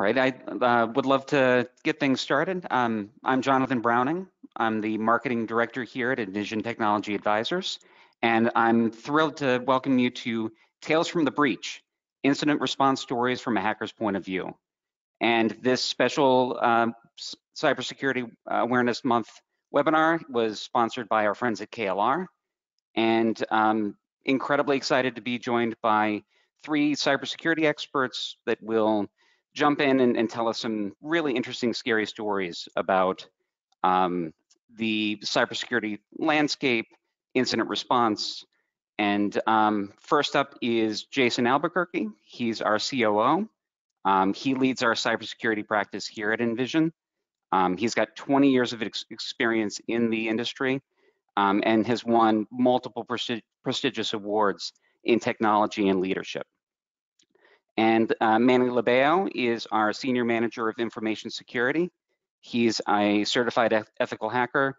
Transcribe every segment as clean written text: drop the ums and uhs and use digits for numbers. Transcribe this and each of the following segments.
right, I would love to get things started. I'm Jonathan Browning. I'm the marketing director here at Envision Technology Advisors, and I'm thrilled to welcome you to Tales from the Breach, Incident Response Stories from a Hacker's Point of View. And this special Cybersecurity Awareness Month webinar was sponsored by our friends at KLR, and I'm incredibly excited to be joined by three cybersecurity experts that will jump in and tell us some really interesting, scary stories about the cybersecurity landscape, incident response. And first up is Jason Albuquerque. He's our COO. He leads our cybersecurity practice here at Envision. He's got 20 years of experience in the industry and has won multiple prestigious awards in technology and leadership. And Manny Labeo is our Senior Manager of Information Security. He's a certified ethical hacker.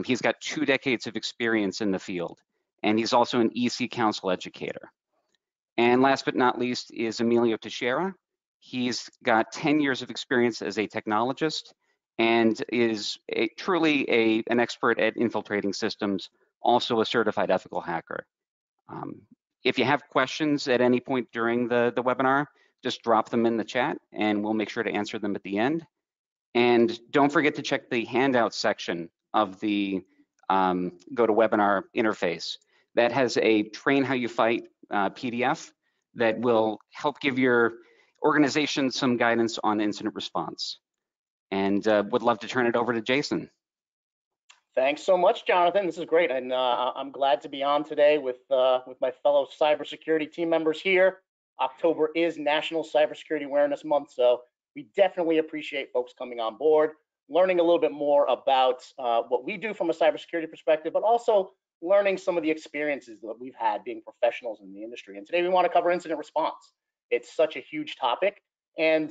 He's got 2 decades of experience in the field, and he's also an EC Council educator. And last but not least is Emilio Teixeira. He's got 10 years of experience as a technologist and is truly an expert at infiltrating systems, also a certified ethical hacker. If you have questions at any point during the webinar, just drop them in the chat and we'll make sure to answer them at the end. And don't forget to check the handout section of the GoToWebinar interface. That has a Train How You Fight PDF that will help give your organization some guidance on incident response. And would love to turn it over to Jason. Thanks so much, Jonathan. This is great, and I'm glad to be on today with my fellow cybersecurity team members here. October is National Cybersecurity Awareness Month, so we definitely appreciate folks coming on board, learning a little bit more about what we do from a cybersecurity perspective, but also learning some of the experiences that we've had being professionals in the industry. And today we want to cover incident response. It's such a huge topic and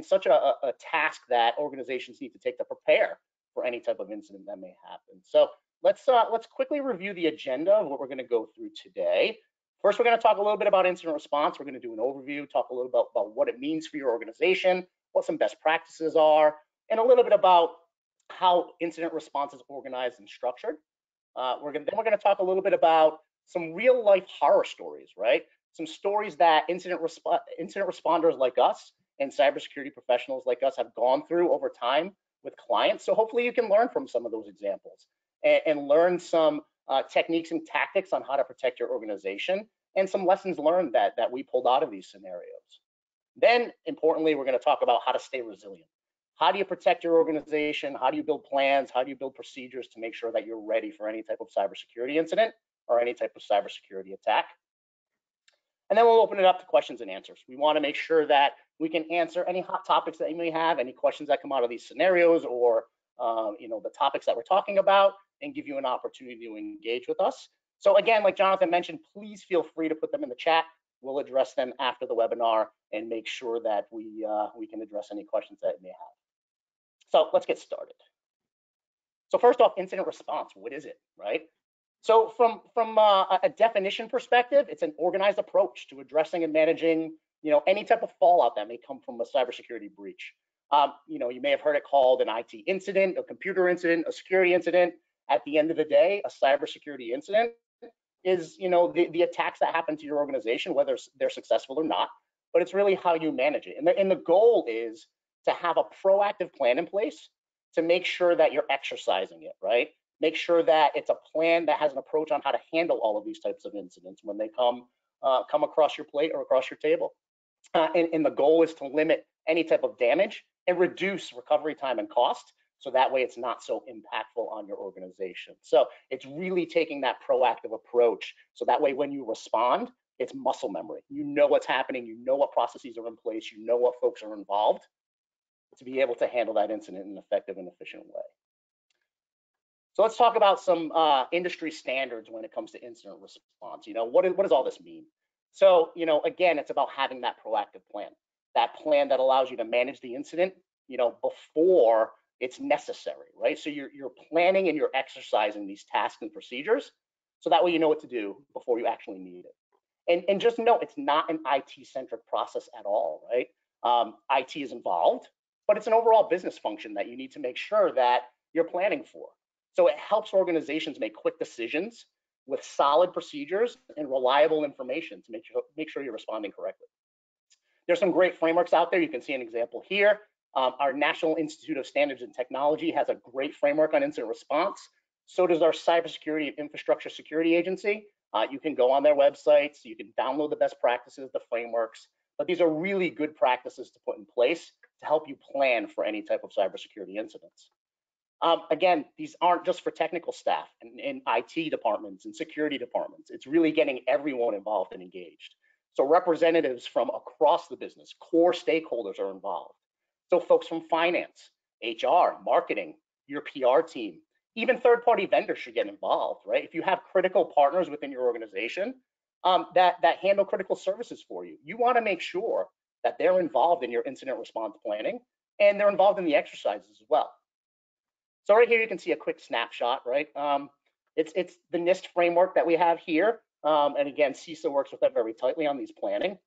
such a task that organizations need to take to prepare for any type of incident that may happen. So let's quickly review the agenda of what we're going to go through today. First, we're going to talk a little bit about incident response. We're going to do an overview, talk a little bit about what it means for your organization, what some best practices are, and a little bit about how incident response is organized and structured. Then we're going to talk a little bit about some real life horror stories, right? Some stories that incident responders like us and cybersecurity professionals like us have gone through over time with clients. So hopefully you can learn from some of those examples and learn some techniques and tactics on how to protect your organization and some lessons learned that we pulled out of these scenarios. Then importantly, we're going to talk about how to stay resilient. How do you protect your organization? How do you build plans? How do you build procedures to make sure that you're ready for any type of cybersecurity incident or any type of cybersecurity attack? And then we'll open it up to questions and answers. We want to make sure that we can answer any hot topics that you may have, any questions that come out of these scenarios or the topics that we're talking about, and give you an opportunity to engage with us. So again, like Jonathan mentioned, please feel free to put them in the chat. We'll address them after the webinar and make sure that we can address any questions that you may have. So let's get started. So first off, incident response, what is it, right? So from a definition perspective, it's an organized approach to addressing and managing, any type of fallout that may come from a cybersecurity breach. You may have heard it called an IT incident, a computer incident, a security incident. At the end of the day, a cybersecurity incident is, the attacks that happen to your organization, whether they're successful or not, but it's really how you manage it. And the goal is to have a proactive plan in place to make sure that you're exercising it, right? Make sure that it's a plan that has an approach on how to handle all of these types of incidents when they come across your plate or across your table. And the goal is to limit any type of damage and reduce recovery time and cost, so that way it's not so impactful on your organization. So it's really taking that proactive approach, so that way when you respond, it's muscle memory. You know what's happening, you know what processes are in place, you know what folks are involved to be able to handle that incident in an effective and efficient way. So let's talk about some industry standards when it comes to incident response. What does all this mean? So, again, it's about having that proactive plan, that plan that allows you to manage the incident, before it's necessary, right? So you're planning and you're exercising these tasks and procedures, so that way you know what to do before you actually need it. And just know it's not an IT-centric process at all, right? IT is involved, but it's an overall business function that you need to make sure that you're planning for. So it helps organizations make quick decisions with solid procedures and reliable information to make sure you're responding correctly. There's some great frameworks out there. You can see an example here. Our National Institute of Standards and Technology has a great framework on incident response. So does our Cybersecurity and Infrastructure Security Agency. You can go on their websites, you can download the best practices, the frameworks, but these are really good practices to put in place to help you plan for any type of cybersecurity incidents. Again, these aren't just for technical staff and IT departments and security departments. It's really getting everyone involved and engaged. So representatives from across the business, core stakeholders are involved. So folks from finance, HR, marketing, your PR team, even third-party vendors should get involved, right? If you have critical partners within your organization that handle critical services for you, you want to make sure that they're involved in your incident response planning and they're involved in the exercises as well. So right here, you can see a quick snapshot, right? It's the NIST framework that we have here. And again, CISA works with that very tightly on these planning.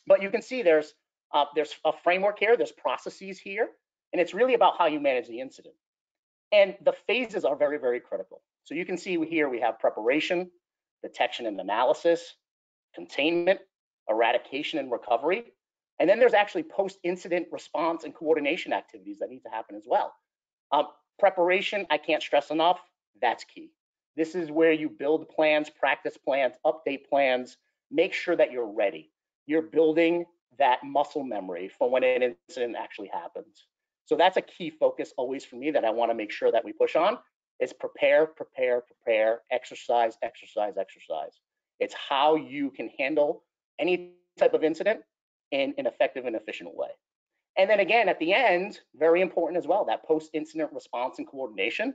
But you can see there's a framework here, there's processes here, and it's really about how you manage the incident. And the phases are very, very critical. So you can see here we have preparation, detection and analysis, containment, eradication and recovery. And then there's actually post-incident response and coordination activities that need to happen as well. Preparation, I can't stress enough, that's key. This is where you build plans, practice plans, update plans, make sure that you're ready. You're building that muscle memory for when an incident actually happens. So that's a key focus always for me that I want to make sure that we push on is prepare, prepare, prepare, exercise, exercise, exercise. It's how you can handle any type of incident in an effective and efficient way. And then again, at the end, very important as well, that post-incident response and coordination,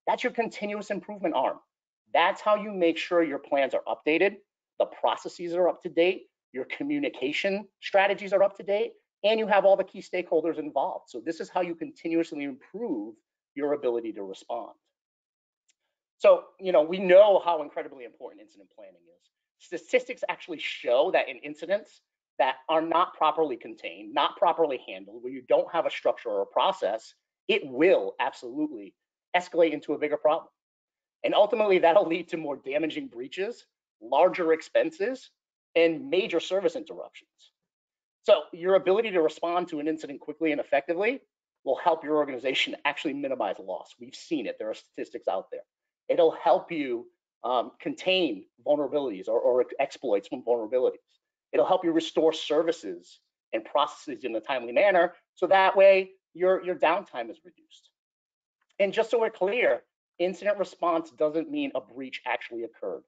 that's your continuous improvement arm. That's how you make sure your plans are updated, the processes are up to date, your communication strategies are up to date, and you have all the key stakeholders involved. So this is how you continuously improve your ability to respond. So, we know how incredibly important incident planning is. Statistics actually show that in incidents that are not properly contained, not properly handled, where you don't have a structure or a process, it will absolutely escalate into a bigger problem. And ultimately, that'll lead to more damaging breaches, larger expenses, and major service interruptions. So your ability to respond to an incident quickly and effectively will help your organization actually minimize loss. We've seen it. There are statistics out there. It'll help you contain vulnerabilities or exploits from vulnerabilities. It'll help you restore services and processes in a timely manner, so that way your downtime is reduced. And just so we're clear, incident response doesn't mean a breach actually occurred.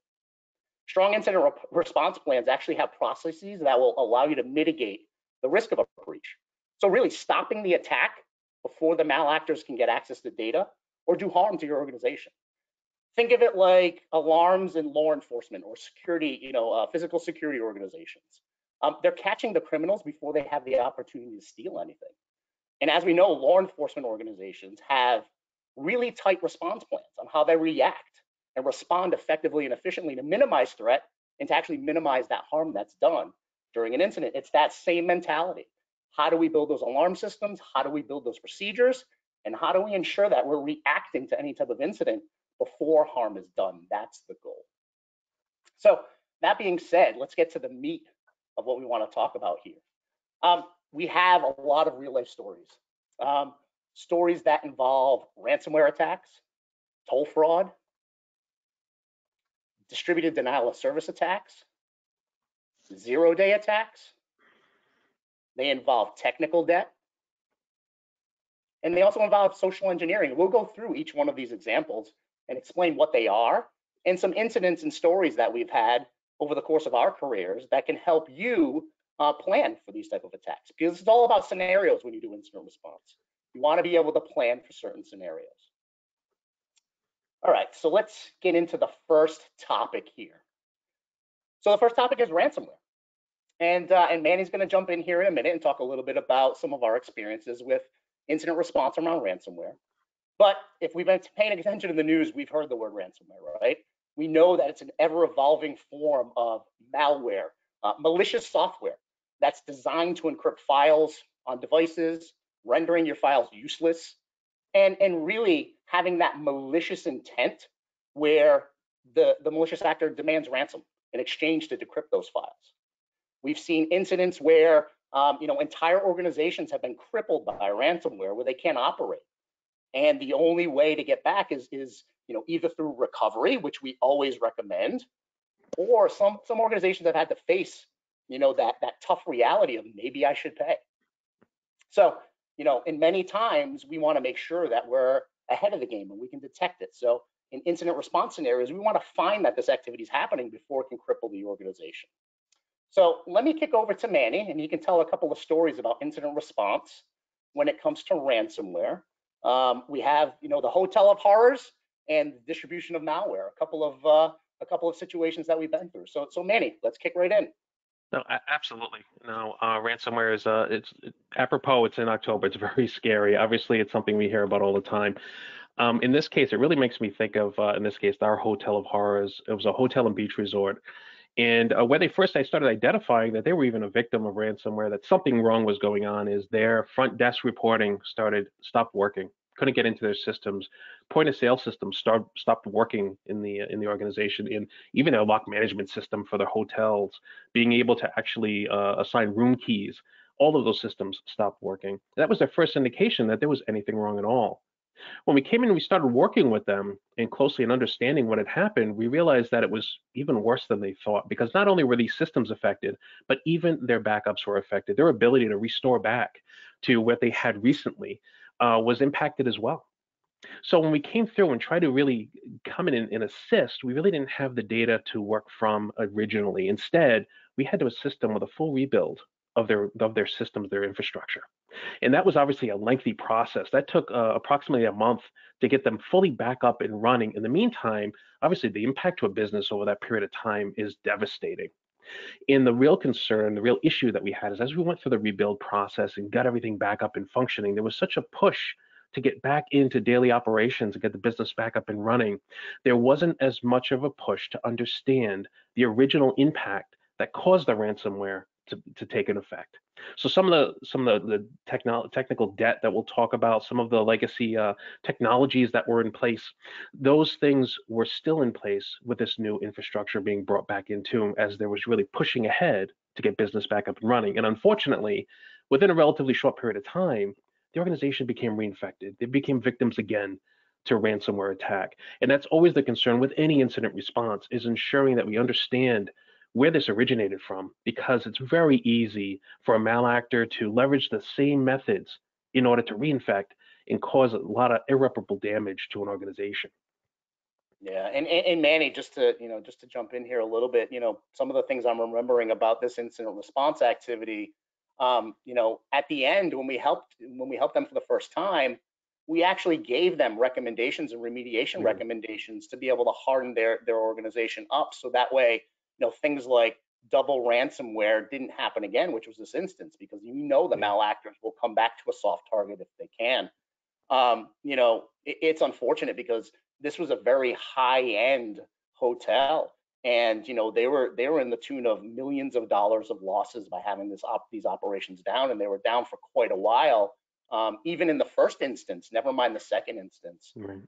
Strong incident response plans actually have processes that will allow you to mitigate the risk of a breach. So really stopping the attack before the malactors can get access to data or do harm to your organization. Think of it like alarms in law enforcement or security, physical security organizations. They're catching the criminals before they have the opportunity to steal anything. And as we know, law enforcement organizations have really tight response plans on how they react and respond effectively and efficiently to minimize threat and to actually minimize that harm that's done during an incident. It's that same mentality. How do we build those alarm systems? How do we build those procedures? And how do we ensure that we're reacting to any type of incident before harm is done? That's the goal. So that being said, let's get to the meat of what we want to talk about here. We have a lot of real life stories. Stories that involve ransomware attacks, toll fraud, distributed denial of service attacks, zero-day attacks. They involve technical debt, and they also involve social engineering. We'll go through each one of these examples and explain what they are and some incidents and stories that we've had over the course of our careers that can help you plan for these type of attacks, because it's all about scenarios when you do incident response. You want to be able to plan for certain scenarios. All right, so let's get into the first topic here. So the first topic is ransomware. And Manny's going to jump in here in a minute and talk a little bit about some of our experiences with incident response around ransomware. But if we've been paying attention to the news, we've heard the word ransomware, right? We know that it's an ever-evolving form of malware, malicious software that's designed to encrypt files, on devices, rendering your files useless, and really having that malicious intent where the malicious actor demands ransom in exchange to decrypt those files. We've seen incidents where entire organizations have been crippled by ransomware where they can't operate. And the only way to get back is either through recovery, which we always recommend, or some organizations have had to face that tough reality of maybe I should pay. So in many times we want to make sure that we're ahead of the game and we can detect it. So in incident response scenarios, we want to find that this activity is happening before it can cripple the organization. So let me kick over to Manny, and he can tell a couple of stories about incident response when it comes to ransomware. We have, the hotel of horrors and the distribution of malware. A couple of situations that we've been through. So Manny, let's kick right in. No, absolutely. No, ransomware is it's apropos. It's in October. It's very scary. Obviously, it's something we hear about all the time. In this case, it really makes me think of, in this case, our hotel of horrors. It was a hotel and beach resort. And when I started identifying that they were even a victim of ransomware, that something wrong was going on, is their front desk reporting stopped working. Couldn't get into their systems. Point of sale systems stopped working in the organization, and even their lock management system for their hotels, being able to actually assign room keys. All of those systems stopped working. That was their first indication that there was anything wrong at all. When we came in and we started working with them and closely and understanding what had happened, we realized that it was even worse than they thought, because not only were these systems affected, but even their backups were affected. Their ability to restore back to what they had recently was impacted as well. So when we came through and tried to really come in and assist, we really didn't have the data to work from originally. Instead, we had to assist them with a full rebuild of their systems, their infrastructure. And that was obviously a lengthy process. That took approximately a month to get them fully back up and running. In the meantime, obviously the impact to a business over that period of time is devastating. And the real concern, the real issue that we had is as we went through the rebuild process and got everything back up and functioning, there was such a push to get back into daily operations and get the business back up and running. There wasn't as much of a push to understand the original impact that caused the ransomware to take an effect. So some of the technical debt that we'll talk about, some of the legacy technologies that were in place, those things were still in place with this new infrastructure being brought back into, as there was really pushing ahead to get business back up and running. And unfortunately, within a relatively short period of time, the organization became reinfected. They became victims again to a ransomware attack. And that's always the concern with any incident response, is ensuring that we understand where this originated from, because it's very easy for a malactor to leverage the same methods in order to reinfect and cause a lot of irreparable damage to an organization. Yeah, and Manny, just to jump in here a little bit, some of the things I'm remembering about this incident response activity, at the end when we helped them for the first time, we actually gave them recommendations and remediation recommendations to be able to harden their organization up, so that way things like double ransomware didn't happen again, which was this instance, because the malactors will come back to a soft target if they can. It's unfortunate because this was a very high-end hotel, and they were in the tune of millions of dollars of losses by having these operations down, and they were down for quite a while. Even in the first instance, never mind the second instance. Right.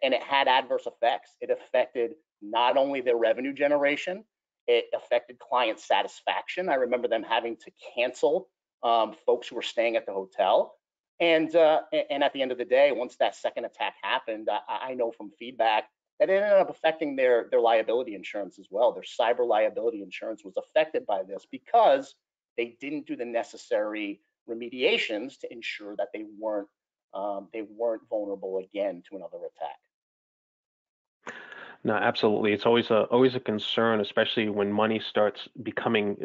And it had adverse effects. It affected not only their revenue generation, it affected client satisfaction. I remember them having to cancel folks who were staying at the hotel. And at the end of the day, once that second attack happened, I know from feedback that it ended up affecting their liability insurance as well. Their cyber liability insurance was affected by this because they didn't do the necessary remediations to ensure that they weren't vulnerable again to another attack. No, absolutely. It's always a concern, especially when money starts becoming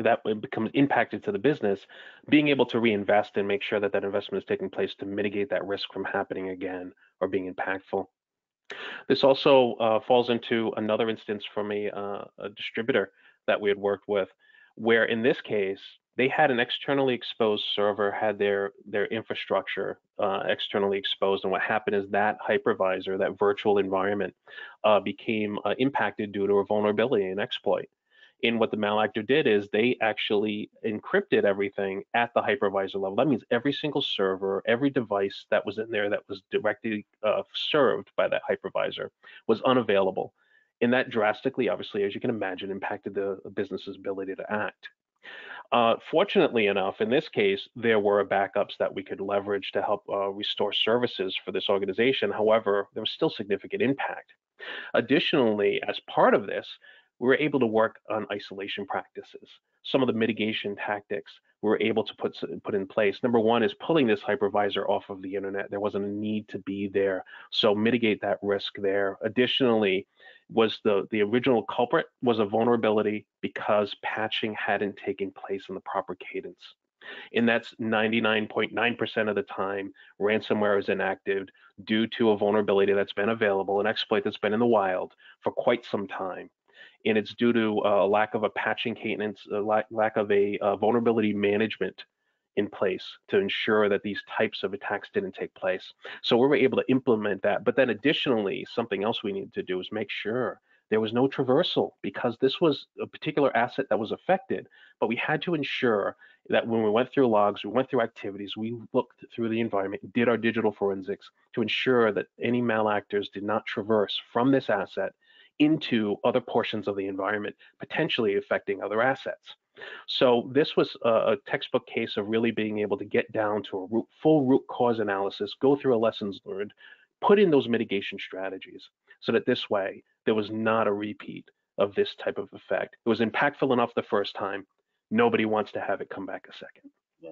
impacted to the business, being able to reinvest and make sure that that investment is taking place to mitigate that risk from happening again or being impactful. This also falls into another instance from a distributor that we had worked with, where in this case, they had an externally exposed server, had their infrastructure externally exposed. And what happened is that hypervisor, that virtual environment, became impacted due to a vulnerability and exploit. And what the malactor did is they actually encrypted everything at the hypervisor level. That means every single server, every device that was in there that was directly served by that hypervisor was unavailable. And that drastically, obviously, as you can imagine, impacted the business's ability to act. Fortunately enough, in this case, there were backups that we could leverage to help restore services for this organization. However, there was still significant impact. Additionally, as part of this, we were able to work on isolation practices. Some of the mitigation tactics we were able to put in place. Number one is pulling this hypervisor off of the internet. There wasn't a need to be there, so mitigate that risk there. Additionally, was the original culprit was a vulnerability because patching hadn't taken place in the proper cadence. And that's 99.9% of the time, ransomware is enacted due to a vulnerability that's been available, an exploit that's been in the wild for quite some time. And it's due to a lack of a patching cadence, a lack of a vulnerability management in place to ensure that these types of attacks didn't take place. So we were able to implement that. But then additionally, something else we needed to do is make sure there was no traversal, because this was a particular asset that was affected. But we had to ensure that when we went through logs, we went through activities, we looked through the environment, did our digital forensics to ensure that any malactors did not traverse from this asset into other portions of the environment, potentially affecting other assets. So this was a textbook case of really being able to get down to a full root cause analysis, go through a lessons learned, put in those mitigation strategies so that this way there was not a repeat of this type of effect. It was impactful enough the first time. Nobody wants to have it come back a second. Yeah.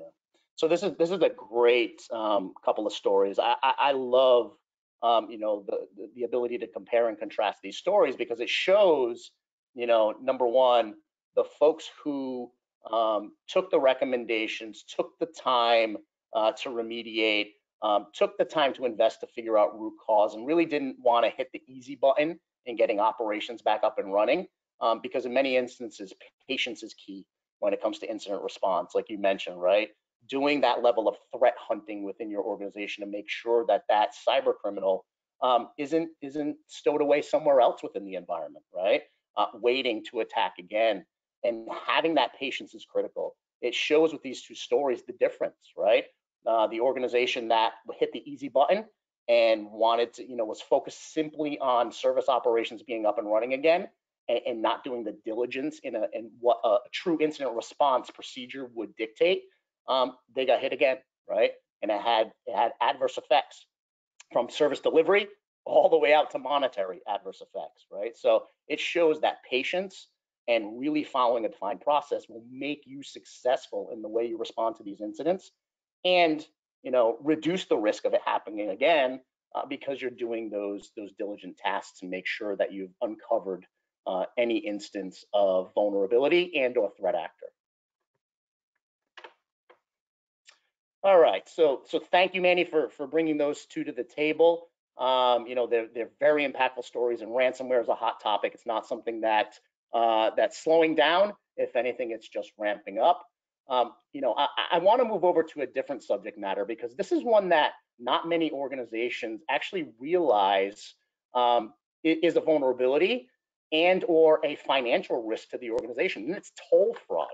So this is a great couple of stories. I love you know, the ability to compare and contrast these stories, because it shows, you know, number one, the folks who took the recommendations, took the time to remediate, took the time to invest to figure out root cause, and really didn't want to hit the easy button in getting operations back up and running, because in many instances, patience is key when it comes to incident response, like you mentioned, right? Doing that level of threat hunting within your organization to make sure that that cyber criminal isn't stowed away somewhere else within the environment, right? Waiting to attack again, and having that patience is critical. It shows with these two stories the difference, right? The organization that hit the easy button and wanted to, you know, was focused simply on service operations being up and running again, and not doing the diligence in what a true incident response procedure would dictate. They got hit again, right? And it had adverse effects, from service delivery all the way out to monetary adverse effects, right? So it shows that patience and really following a defined process will make you successful in the way you respond to these incidents, and, you know, reduce the risk of it happening again, because you're doing those diligent tasks to make sure that you've uncovered any instance of vulnerability and or threat actor. All right, so thank you, Manny, for bringing those two to the table. You know, they're very impactful stories, and ransomware is a hot topic. It's not something that that's slowing down. If anything, it's just ramping up. You know, I want to move over to a different subject matter, because this is one that not many organizations actually realize is a vulnerability and or a financial risk to the organization, and it's toll fraud.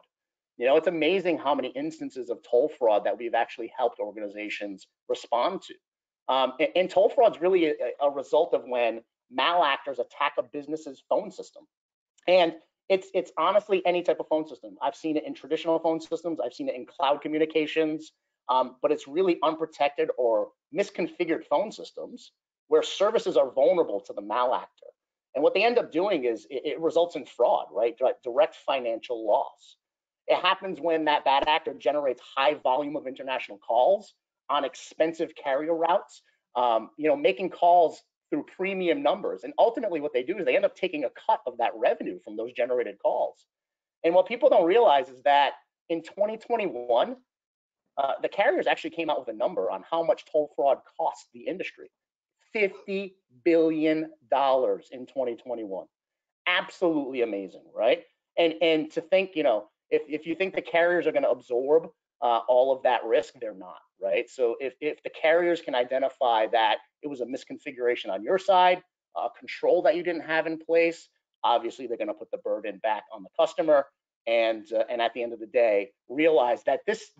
You know, it's amazing how many instances of toll fraud that we've actually helped organizations respond to. And toll fraud is really a result of when malactors attack a business's phone system. And it's honestly any type of phone system. I've seen it in traditional phone systems. I've seen it in cloud communications, but it's really unprotected or misconfigured phone systems where services are vulnerable to the malactor. And what they end up doing is it results in fraud, right? Direct financial loss. It happens when that bad actor generates high volume of international calls on expensive carrier routes, you know, making calls through premium numbers. And ultimately what they do is they end up taking a cut of that revenue from those generated calls. And what people don't realize is that in 2021, the carriers actually came out with a number on how much toll fraud costs the industry. $50 billion in 2021. Absolutely amazing, right? And to think, you know, if you think the carriers are going to absorb all of that risk, they're not, right? So if the carriers can identify that it was a misconfiguration on your side, control that you didn't have in place, obviously they're going to put the burden back on the customer. And at the end of the day, realize that this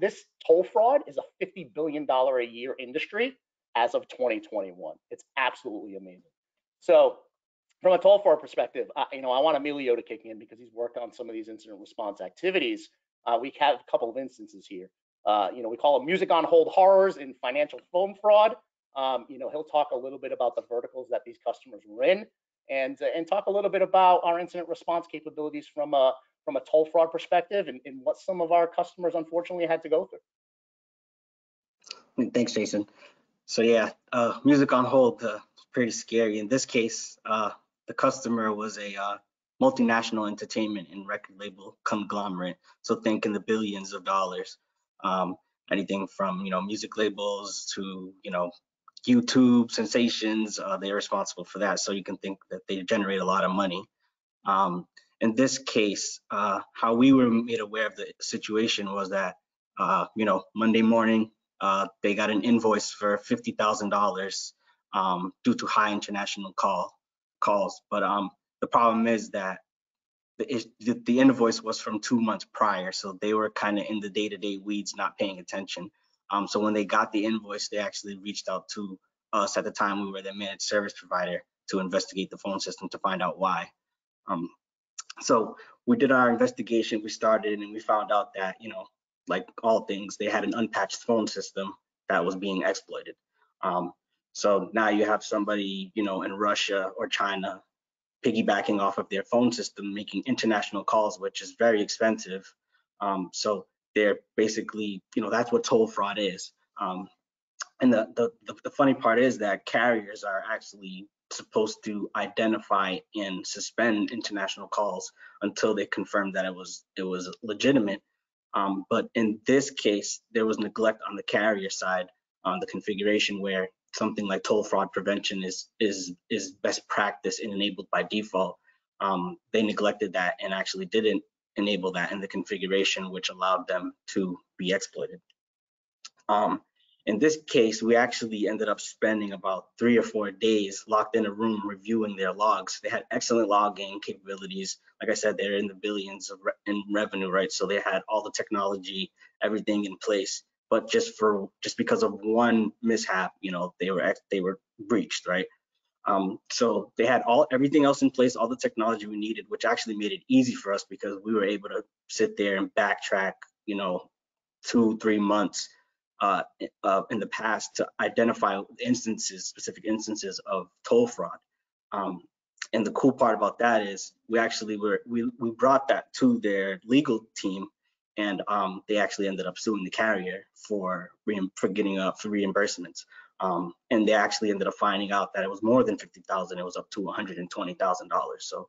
toll fraud is a $50 billion a year industry as of 2021. It's absolutely amazing. So from a toll fraud perspective, I want Emilio to kick in because he's worked on some of these incident response activities. We have a couple of instances here. We call them music on hold horrors in financial phone fraud. He'll talk a little bit about the verticals that these customers were in, and talk a little bit about our incident response capabilities from a toll fraud perspective, and what some of our customers unfortunately had to go through. Thanks, Jason. So yeah, music on hold, pretty scary. In this case, the customer was a multinational entertainment and record label conglomerate. So think in the billions of dollars. Anything from music labels to YouTube sensations. They're responsible for that. So you can think that they generate a lot of money. In this case, how we were made aware of the situation was that Monday morning they got an invoice for $50,000 due to high international calls. But the problem is that the invoice was from 2 months prior, so they were kind of in the day-to-day weeds, not paying attention. So when they got the invoice, they actually reached out to us. At the time, we were the managed service provider to investigate the phone system to find out why. So we did our investigation. We started and we found out that like all things, they had an unpatched phone system that was being exploited. So now you have somebody in Russia or China piggybacking off of their phone system, making international calls, which is very expensive. So they're basically, that's what toll fraud is. And the funny part is that carriers are actually supposed to identify and suspend international calls until they confirm that it was legitimate. But in this case, there was neglect on the carrier side on the configuration where something like toll fraud prevention is best practice and enabled by default. They neglected that and actually didn't enable that in the configuration, which allowed them to be exploited. In this case, we actually ended up spending about 3 or 4 days locked in a room reviewing their logs. They had excellent logging capabilities. Like I said, they're in the billions in revenue, right? So they had all the technology, everything in place. But just because of one mishap, they were breached, right? So they had everything else in place, all the technology we needed, which actually made it easy for us because we were able to sit there and backtrack, 2-3 months in the past to identify specific instances of toll fraud. And the cool part about that is we brought that to their legal team, and they actually ended up suing the carrier for getting for reimbursements. And they actually ended up finding out that it was more than $50,000. It was up to $120,000. So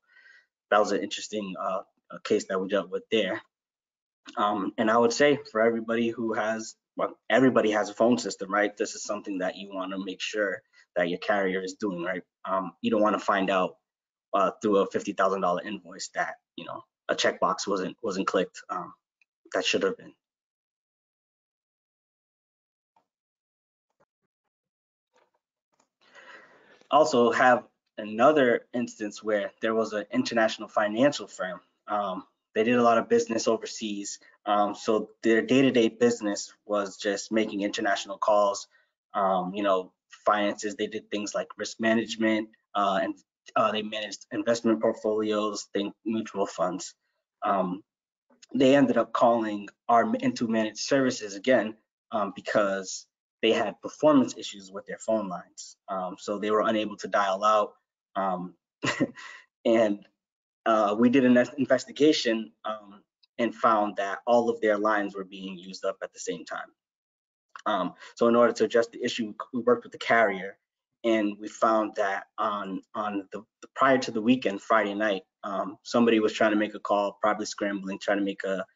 that was an interesting case that we dealt with there. And I would say for everybody everybody has a phone system, right? This is something that you want to make sure that your carrier is doing, right? You don't want to find out through a $50,000 invoice that a checkbox wasn't clicked that should have been. Also have another instance where there was an international financial firm. They did a lot of business overseas. So their day-to-day business was just making international calls, finances. They did things like risk management, and they managed investment portfolios, mutual funds. They ended up calling into managed services again because they had performance issues with their phone lines. So they were unable to dial out. And we did an investigation and found that all of their lines were being used up at the same time. So in order to address the issue, we worked with the carrier, and we found that on the prior to the weekend, Friday night, somebody was trying to make a call, probably scrambling, trying to make a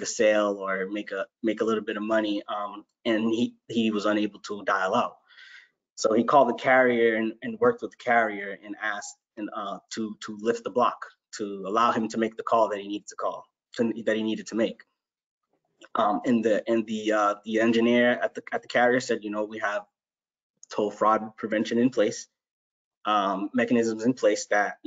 sale or make a little bit of money, and he was unable to dial out. So he called the carrier and worked with the carrier and asked to lift the block, to allow him to make the call that he needed to make. And the engineer at the carrier said, we have toll fraud prevention in place, mechanisms in place that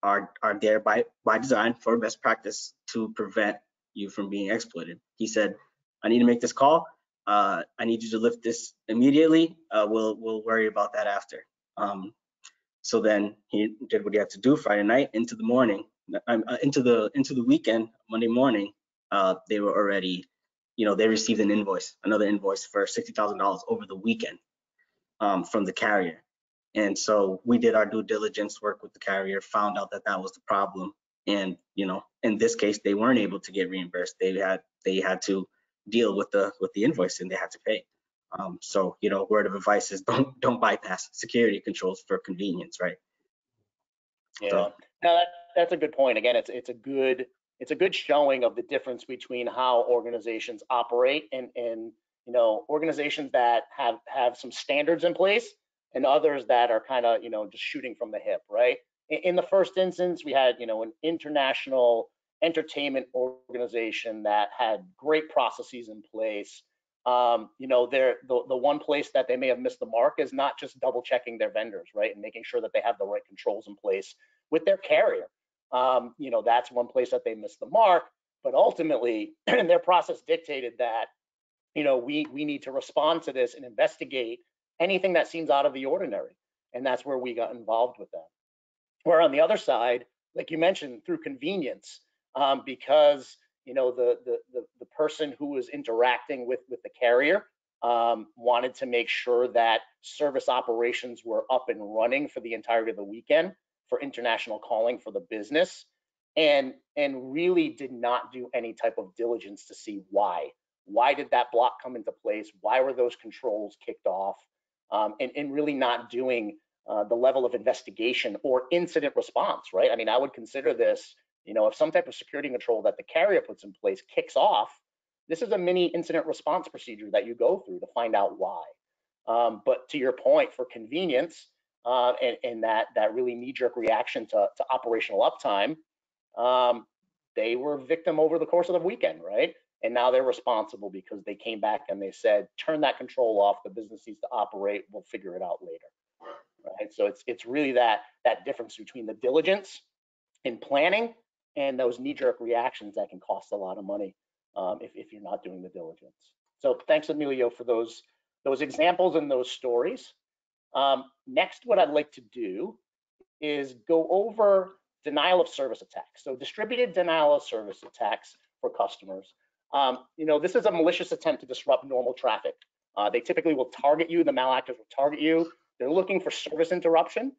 are there by design for best practice to prevent you from being exploited. He said, I need to make this call. I need you to lift this immediately. We'll worry about that after. So then he did what he had to do Friday night into the morning, into the weekend, Monday morning. They were already, they received another invoice for $60,000 over the weekend from the carrier. And so we did our due diligence work with the carrier, found out that that was the problem. And, in this case, they weren't able to get reimbursed. They had to deal with the invoice and they had to pay. So, word of advice is don't bypass security controls for convenience, right? Yeah, So, no, that's a good point. Again, it's a good showing of the difference between how organizations operate and organizations that have some standards in place and others that are kind of just shooting from the hip, right? In the first instance, we had an international entertainment organization that had great processes in place. They're the one place that they may have missed the mark is not just double checking their vendors, right, and making sure that they have the right controls in place with their carrier. That's one place that they missed the mark. But ultimately, their process dictated that we need to respond to this and investigate anything that seems out of the ordinary, and that's where we got involved with that. Where on the other side, like you mentioned, through convenience, because the person who was interacting with the carrier wanted to make sure that service operations were up and running for the entirety of the weekend for international calling for the business, and really did not do any type of diligence to see why did that block come into place, why were those controls kicked off, and really not doing the level of investigation or incident response, right? I mean, I would consider this, if some type of security control that the carrier puts in place kicks off, this is a mini incident response procedure that you go through to find out why. But to your point, for convenience and that really knee-jerk reaction to operational uptime, they were victim over the course of the weekend, right? And now they're responsible because they came back and they said, turn that control off, the business needs to operate, we'll figure it out later. Right? So it's really that difference between the diligence in planning and those knee-jerk reactions that can cost a lot of money if you're not doing the diligence. So thanks, Emilio, for those examples and those stories. Next, what I'd like to do is go over denial of service attacks. So distributed denial of service attacks for customers. This is a malicious attempt to disrupt normal traffic. They typically will target you, the malactors will target you. They're looking for service interruption.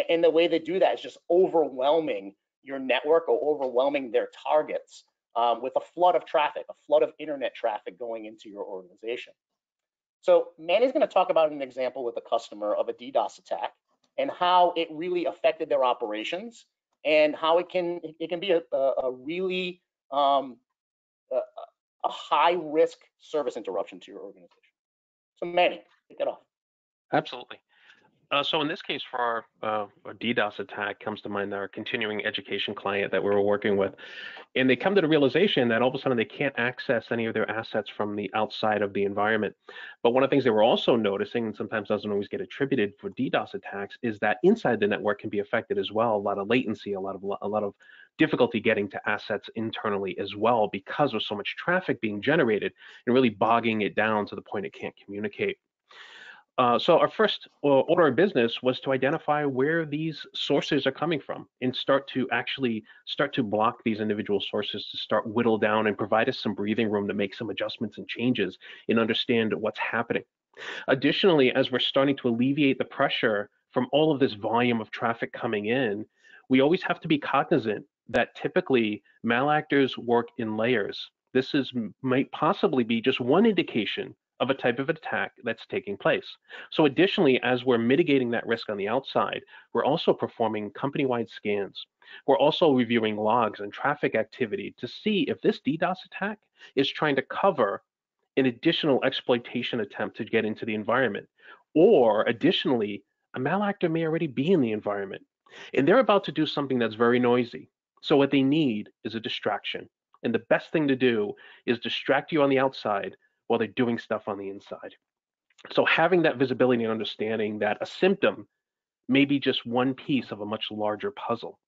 And the way they do that is just overwhelming your network or overwhelming their targets with a flood of traffic, a flood of internet traffic going into your organization. So Manny's going to talk about an example with a customer of a DDoS attack and how it really affected their operations and how it can be a really a high risk service interruption to your organization. So Manny, kick it off. Absolutely. So in this case, for our a DDoS attack comes to mind, our continuing education client that we were working with. And they come to the realization that all of a sudden they can't access any of their assets from the outside of the environment. But one of the things they were also noticing, and sometimes doesn't always get attributed for DDoS attacks, is that inside the network can be affected as well. A lot of latency, a lot of difficulty getting to assets internally as well because of so much traffic being generated and really bogging it down to the point it can't communicate. So our first order of business was to identify where these sources are coming from and start to block these individual sources, to start whittle down and provide us some breathing room to make some adjustments and changes and understand what's happening. Additionally, as we're starting to alleviate the pressure from all of this volume of traffic coming in, we always have to be cognizant that typically malactors work in layers. This might possibly be just one indication of a type of attack that's taking place. So additionally, as we're mitigating that risk on the outside, we're also performing company-wide scans. We're also reviewing logs and traffic activity to see if this DDoS attack is trying to cover an additional exploitation attempt to get into the environment. Or additionally, a malactor may already be in the environment and they're about to do something that's very noisy. So what they need is a distraction. And the best thing to do is distract you on the outside while they're doing stuff on the inside. So having that visibility and understanding that a symptom may be just one piece of a much larger puzzle.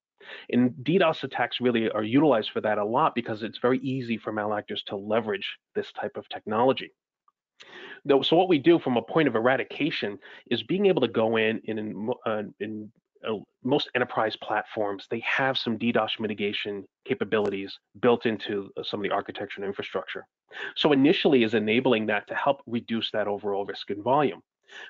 And DDoS attacks really are utilized for that a lot because it's very easy for malactors to leverage this type of technology. So what we do from a point of eradication is being able to go in most enterprise platforms, they have some DDoS mitigation capabilities built into some of the architecture and infrastructure. So initially is enabling that to help reduce that overall risk and volume.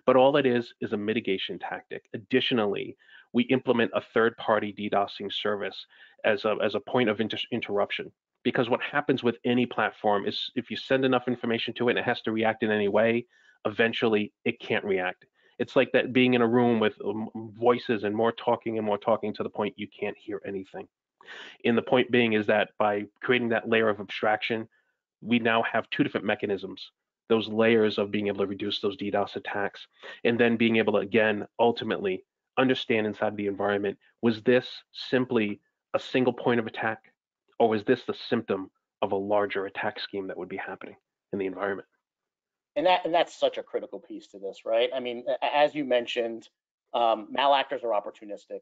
But all it is a mitigation tactic. Additionally, we implement a third-party DDoSing service as a point of interruption. Because what happens with any platform is if you send enough information to it and it has to react in any way, eventually it can't react. It's like that being in a room with voices and more talking to the point you can't hear anything. And the point being is that by creating that layer of abstraction, we now have two different mechanisms, those layers of being able to reduce those DDoS attacks, and then being able to, again, ultimately understand inside the environment, was this simply a single point of attack, or was this the symptom of a larger attack scheme that would be happening in the environment? And that's such a critical piece to this, right? I mean, as you mentioned, malactors are opportunistic,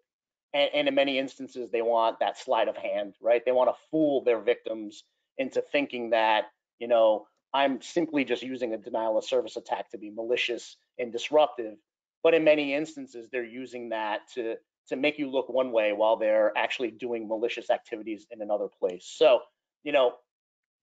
and in many instances, they want that sleight of hand, right? They want to fool their victims into thinking that, you know, I'm simply just using a denial of service attack to be malicious and disruptive. But in many instances, they're using that to make you look one way while they're actually doing malicious activities in another place. So, you know,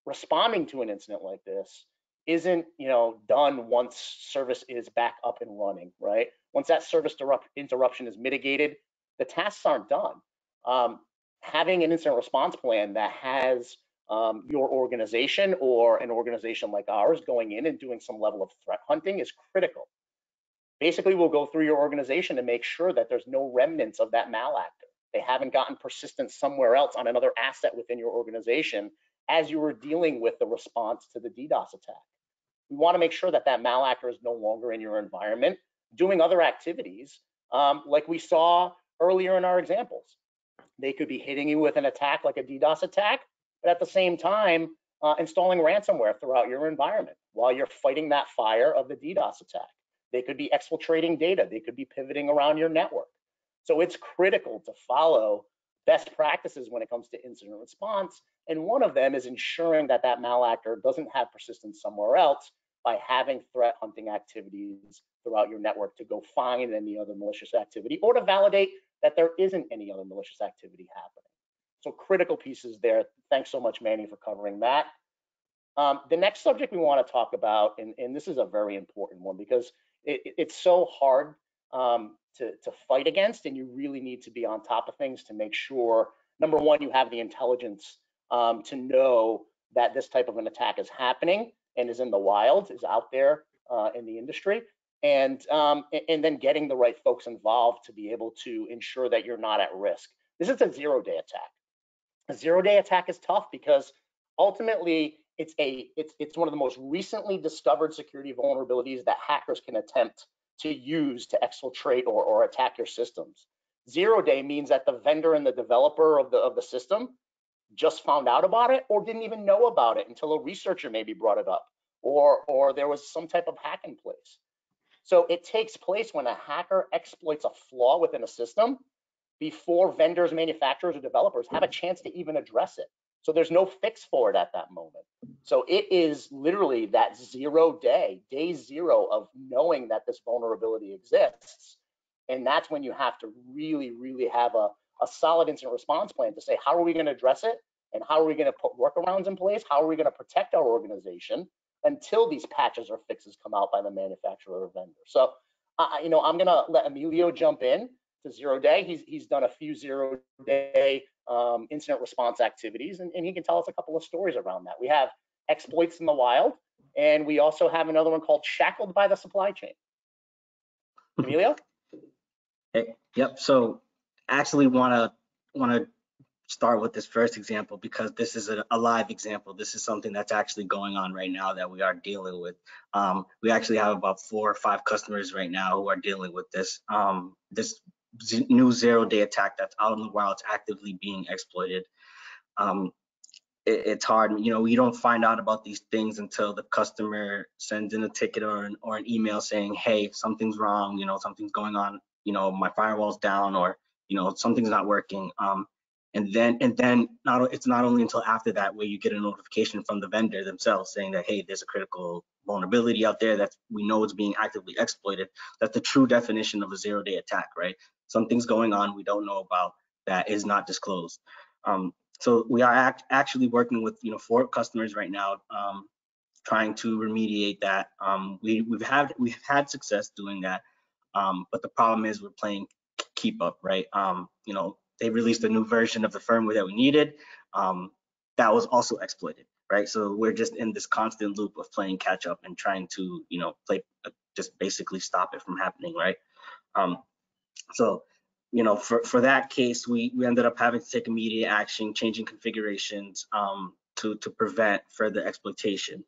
responding to an incident like this isn't, you know, done once service is back up and running, right? Once that service interruption is mitigated, the tasks aren't done. Having an incident response plan that has your organization or an organization like ours going in and doing some level of threat hunting is critical. Basically, we'll go through your organization to make sure that there's no remnants of that malactor. They haven't gotten persistence somewhere else on another asset within your organization as you were dealing with the response to the DDoS attack. We want to make sure that that malactor is no longer in your environment doing other activities like we saw earlier in our examples. They could be hitting you with an attack like a DDoS attack, but at the same time, installing ransomware throughout your environment while you're fighting that fire of the DDoS attack. They could be exfiltrating data. They could be pivoting around your network. So it's critical to follow best practices when it comes to incident response. And one of them is ensuring that that malactor doesn't have persistence somewhere else by having threat hunting activities throughout your network to go find any other malicious activity or to validate that there isn't any other malicious activity happening. So critical pieces there. Thanks so much, Manny, for covering that. The next subject we want to talk about, and this is a very important one because it's so hard to fight against, and you really need to be on top of things to make sure, number one, you have the intelligence to know that this type of an attack is happening and is in the wild, is out there in the industry, and then getting the right folks involved to be able to ensure that you're not at risk. This is a zero-day attack. A zero-day attack is tough because ultimately it's one of the most recently discovered security vulnerabilities that hackers can attempt to use to exfiltrate or attack your systems. Zero-day means that the vendor and the developer of the system just found out about it or didn't even know about it until a researcher maybe brought it up or there was some type of hack in place. So it takes place when a hacker exploits a flaw within a system before vendors, manufacturers, or developers have a chance to even address it. So there's no fix for it at that moment. So it is literally that 0 day, day zero of knowing that this vulnerability exists. And that's when you have to really, really have a solid incident response plan to say, how are we going to address it? And how are we going to put workarounds in place? How are we going to protect our organization until these patches or fixes come out by the manufacturer or vendor? So, you know, I'm going to let Emilio jump in to 0 day. He's done a few 0 day incident response activities, and he can tell us a couple of stories around that. We have exploits in the wild, and we also have another one called shackled by the supply chain. Emilio? Hey, yep. So actually want to start with this first example because this is a live example. This is something that's actually going on right now that we are dealing with. We actually have about 4 or 5 customers right now who are dealing with this. This new 0 day attack that's out in the wild. It's actively being exploited. It's hard, you know, you don't find out about these things until the customer sends in a ticket or an email saying, hey, something's wrong, you know, something's going on, you know, my firewall's down, or, you know, something's not working. And then it's not only until after that where you get a notification from the vendor themselves saying that, hey, there's a critical vulnerability out there that we know is being actively exploited. That's the true definition of a zero-day attack, right? Something's going on we don't know about that is not disclosed. So we are actually working with 4 customers right now, trying to remediate that. We've had success doing that, but the problem is we're playing keep up, right? They released a new version of the firmware that we needed, that was also exploited, right? So we're just in this constant loop of playing catch up and trying to just basically stop it from happening, right? So for that case, we ended up having to take immediate action, changing configurations to prevent further exploitation.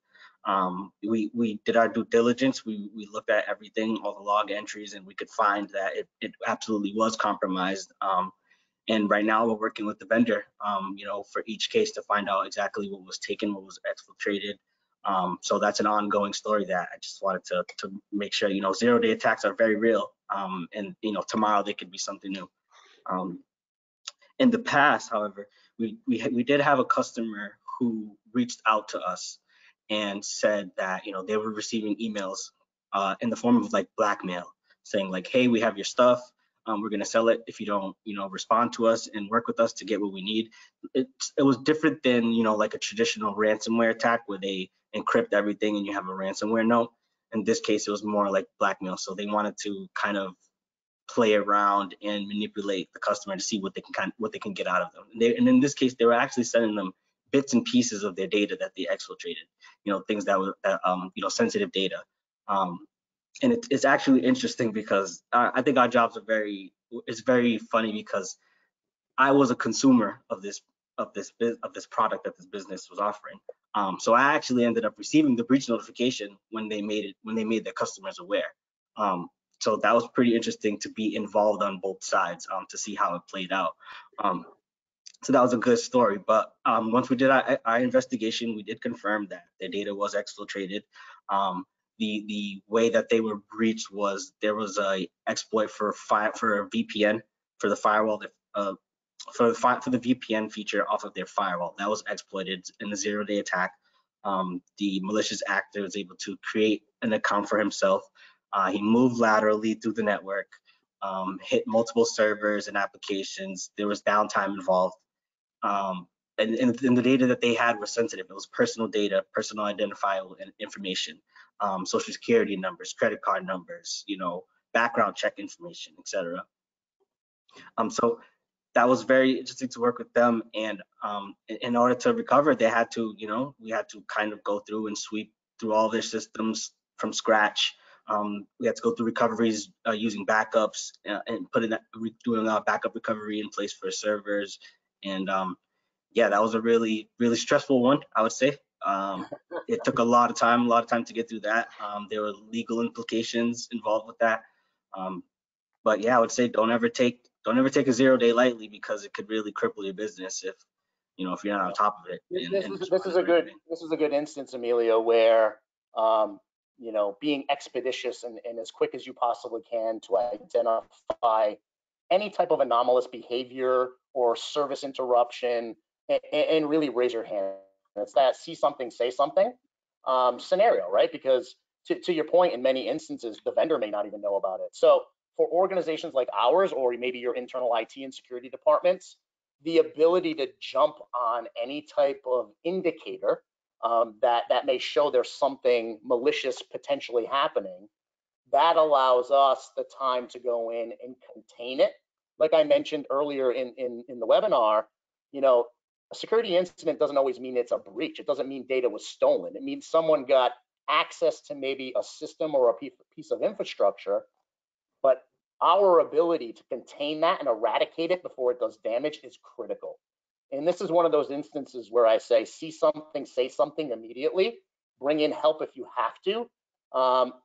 We did our due diligence. We looked at everything, all the log entries, and we could find that it absolutely was compromised. And right now we're working with the vendor, for each case to find out exactly what was taken, what was exfiltrated. So that's an ongoing story that I just wanted to make sure, zero-day attacks are very real. And tomorrow they could be something new. In the past, however, we did have a customer who reached out to us and said that they were receiving emails in the form of like blackmail, saying like, hey, we have your stuff, we're going to sell it if you don't respond to us and work with us to get what we need. It was different than like a traditional ransomware attack where they encrypt everything and you have a ransomware note. In this case, it was more like blackmail. So they wanted to kind of play around and manipulate the customer to see what they can get out of them. And in this case, they were actually sending them bits and pieces of their data that they exfiltrated, things that were sensitive data. And it's actually interesting because I think our jobs it's very funny because I was a consumer of this product that this business was offering. So I actually ended up receiving the breach notification when they made their customers aware. So that was pretty interesting to be involved on both sides, to see how it played out. So that was a good story. But once we did our investigation, we did confirm that their data was exfiltrated. The way that they were breached was there was a exploit for a VPN for the firewall for the VPN feature off of their firewall that was exploited in the zero-day attack. The malicious actor was able to create an account for himself. He moved laterally through the network, hit multiple servers and applications. There was downtime involved. And the data that they had was sensitive. It was personal data, personal identifiable information, social security numbers, credit card numbers, background check information, etc. So that was very interesting to work with them. And in order to recover, we had to kind of go through and sweep through all their systems from scratch. We had to go through recoveries using backups and doing a backup recovery in place for servers. And yeah, that was a really, really stressful one, I would say. It took a lot of time to get through that. There were legal implications involved with that. But yeah, I would say don't ever take a zero-day lightly, because it could really cripple your business if you're not on top of it. This is a good instance, Emilio, where being expeditious and as quick as you possibly can to identify any type of anomalous behavior or service interruption and really raise your hand. It's that see something, say something scenario, right? Because to your point, in many instances, the vendor may not even know about it. So for organizations like ours, or maybe your internal IT and security departments, the ability to jump on any type of indicator that may show there's something malicious potentially happening, that allows us the time to go in and contain it. Like I mentioned earlier in the webinar, a security incident doesn't always mean it's a breach. It doesn't mean data was stolen. It means someone got access to maybe a system or a piece of infrastructure, but our ability to contain that and eradicate it before it does damage is critical. And this is one of those instances where I say, see something, say something immediately, bring in help if you have to.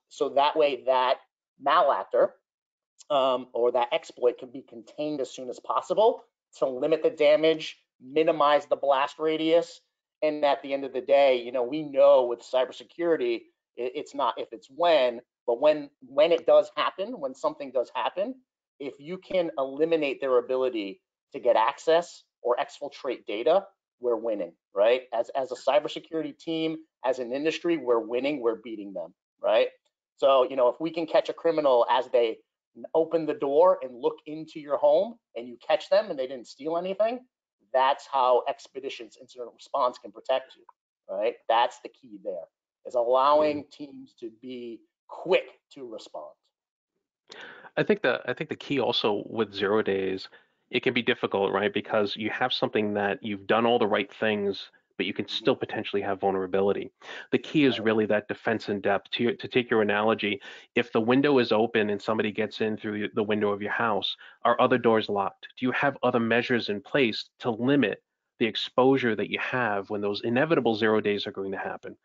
So that way that malactor or that exploit can be contained as soon as possible to limit the damage, minimize the blast radius. And at the end of the day, we know with cybersecurity, it's not if it's when, but when it does happen, when something does happen, if you can eliminate their ability to get access or exfiltrate data, we're winning, right? As a cybersecurity team, as an industry, we're winning, we're beating them, right? So, if we can catch a criminal as they open the door and look into your home and you catch them and they didn't steal anything, that's how expeditious incident response can protect you, right? That's the key there, is allowing teams to be quick to respond. I think the key also with 0 days, it can be difficult, right? Because you have something that you've done all the right things, but you can still potentially have vulnerability. The key is really that defense in depth. To take your analogy, if the window is open and somebody gets in through the window of your house, are other doors locked? Do you have other measures in place to limit the exposure that you have when those inevitable 0 days are going to happen?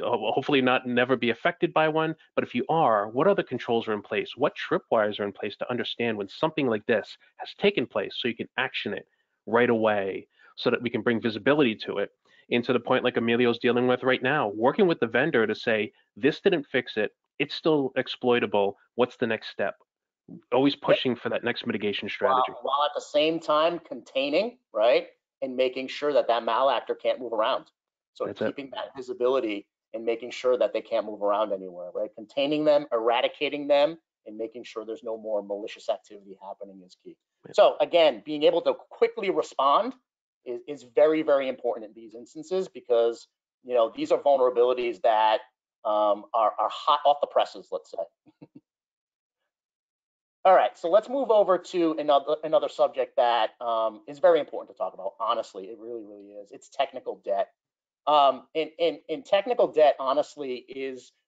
Hopefully never be affected by one, but if you are, what other controls are in place? What tripwires are in place to understand when something like this has taken place so you can action it right away so that we can bring visibility to it? And to the point like Emilio's dealing with right now, working with the vendor to say, this didn't fix it, it's still exploitable, what's the next step? Always pushing for that next mitigation strategy. While at the same time containing, right, and making sure that malactor can't move around. So That's keeping that visibility and making sure that they can't move around anywhere, right? Containing them, eradicating them, and making sure there's no more malicious activity happening is key. So again, being able to quickly respond is very, very important in these instances, because these are vulnerabilities that are hot off the presses, let's say. All right, so let's move over to another subject that is very important to talk about. Honestly, it really, really is. It's technical debt. And technical debt, honestly,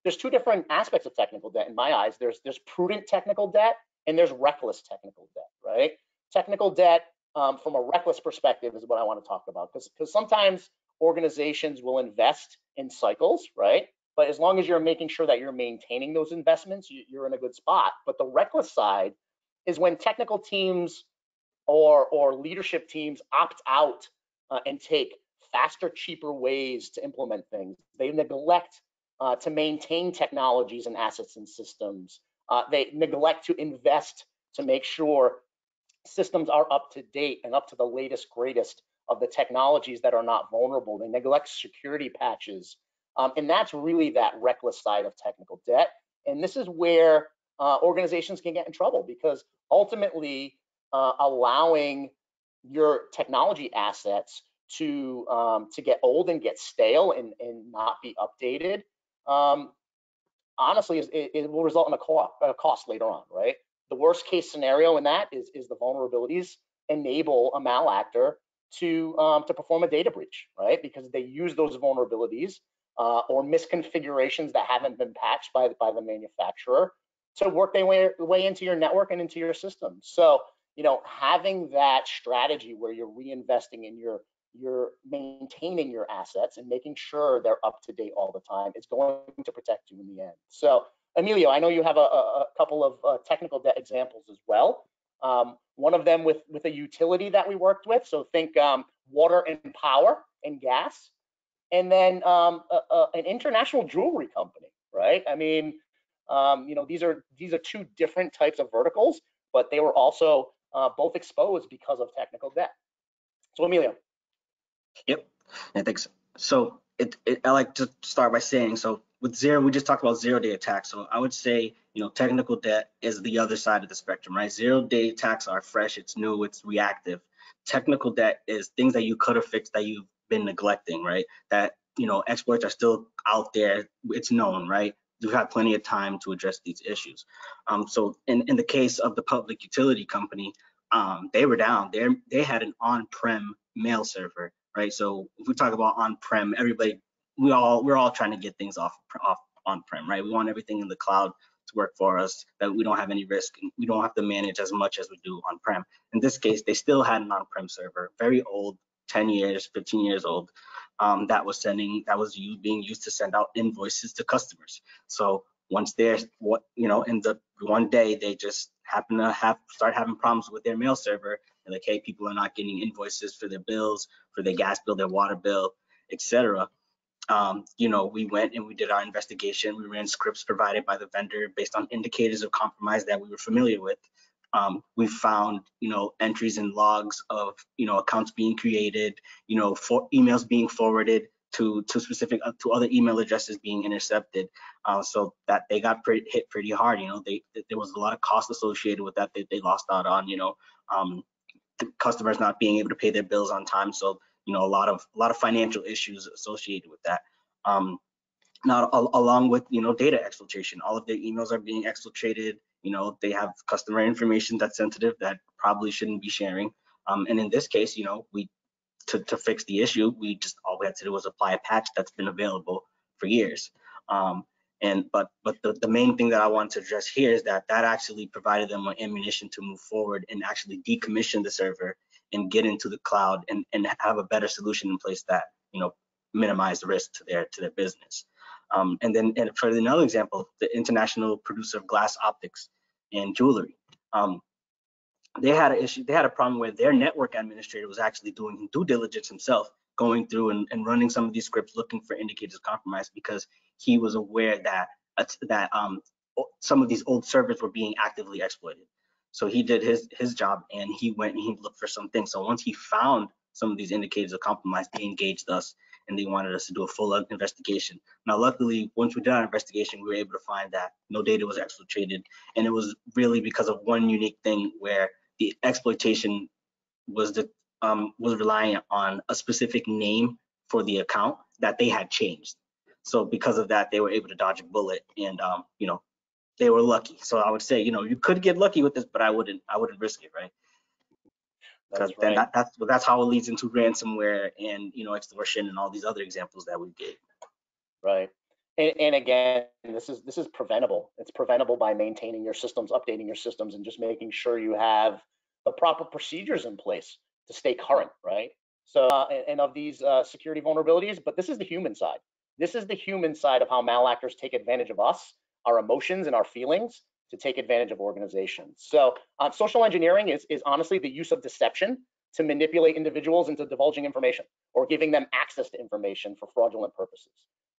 there's two different aspects of technical debt in my eyes. There's prudent technical debt and there's reckless technical debt, right? Technical debt from a reckless perspective is what I want to talk about, because sometimes organizations will invest in cycles, right? But as long as you're making sure that you're maintaining those investments, you're in a good spot. But the reckless side is when technical teams or leadership teams opt out and take faster, cheaper ways to implement things. They neglect to maintain technologies and assets and systems. They neglect to invest to make sure systems are up to date and up to the latest, greatest of the technologies that are not vulnerable. They neglect security patches. And that's really that reckless side of technical debt. And this is where organizations can get in trouble, because ultimately allowing your technology assets to get old and get stale and not be updated, honestly, it will result in a cost later on, right? The worst case scenario in that is the vulnerabilities enable a malactor to perform a data breach, right? Because they use those vulnerabilities or misconfigurations that haven't been patched by the manufacturer to work their way into your network and into your system. So, having that strategy where you're reinvesting in you're maintaining your assets and making sure they're up to date all the time is going to protect you in the end. So, Emilio, I know you have a couple of technical debt examples as well. One of them with a utility that we worked with. So think water and power and gas. And then an international jewelry company, right? I mean, these are two different types of verticals, but they were also both exposed because of technical debt. So, Emilio. Yep, I think so. So I like to start by saying, so with we just talked about 0 day attacks. So I would say, technical debt is the other side of the spectrum, right? 0 day attacks are fresh, it's new, it's reactive. Technical debt is things that you could have fixed that you've been neglecting, right? That, exploits are still out there, it's known, right? You've had plenty of time to address these issues. So in the case of the public utility company, they were down. They had an on-prem mail server, right? So if we talk about on-prem, we're all trying to get things off on-prem, right? We want everything in the cloud to work for us, that we don't have any risk, and we don't have to manage as much as we do on-prem. In this case, they still had an on-prem server, very old, 10 years, 15 years old, that was being used to send out invoices to customers. So once in the one day they just happen to start having problems with their mail server, and like, hey, people are not getting invoices for their bills, for their gas bill, their water bill, etc. We went and we did our investigation. We ran scripts provided by the vendor based on indicators of compromise that we were familiar with. We found, entries and logs of, accounts being created, for emails being forwarded to specific to other email addresses being intercepted, so that they got hit pretty hard. There was a lot of cost associated with that. They lost out on, the customers not being able to pay their bills on time. So, a lot of financial issues associated with that. Now, along with, data exfiltration, all of their emails are being exfiltrated. They have customer information that's sensitive that probably shouldn't be sharing. And in this case, we to fix the issue, all we had to do was apply a patch that's been available for years. But the main thing that I want to address here is that actually provided them with ammunition to move forward and actually decommission the server and get into the cloud and have a better solution in place that minimize the risk to their business. And for another example, the international producer of glass optics and jewelry. They had an issue. They had a problem where their network administrator was actually doing due diligence himself, going through and running some of these scripts, looking for indicators of compromise, because he was aware that some of these old servers were being actively exploited. So he did his job, and he went and he looked for some things. So once he found some of these indicators of compromise, they engaged us and they wanted us to do a full investigation. Now, luckily, once we did our investigation, we were able to find that no data was exfiltrated, and it was really because of one unique thing where the exploitation was reliant on a specific name for the account that they had changed. So because of that, they were able to dodge a bullet, and they were lucky. So I would say, you could get lucky with this, but I wouldn't risk it, right? Because then that's how it leads into ransomware and extortion and all these other examples that we gave. Right. And again, this is preventable. It's preventable by maintaining your systems, updating your systems, and just making sure you have the proper procedures in place to stay current, right? So, and of these security vulnerabilities, but this is the human side. This is the human side of how malactors take advantage of us, our emotions and our feelings, to take advantage of organizations. So social engineering is honestly the use of deception to manipulate individuals into divulging information or giving them access to information for fraudulent purposes.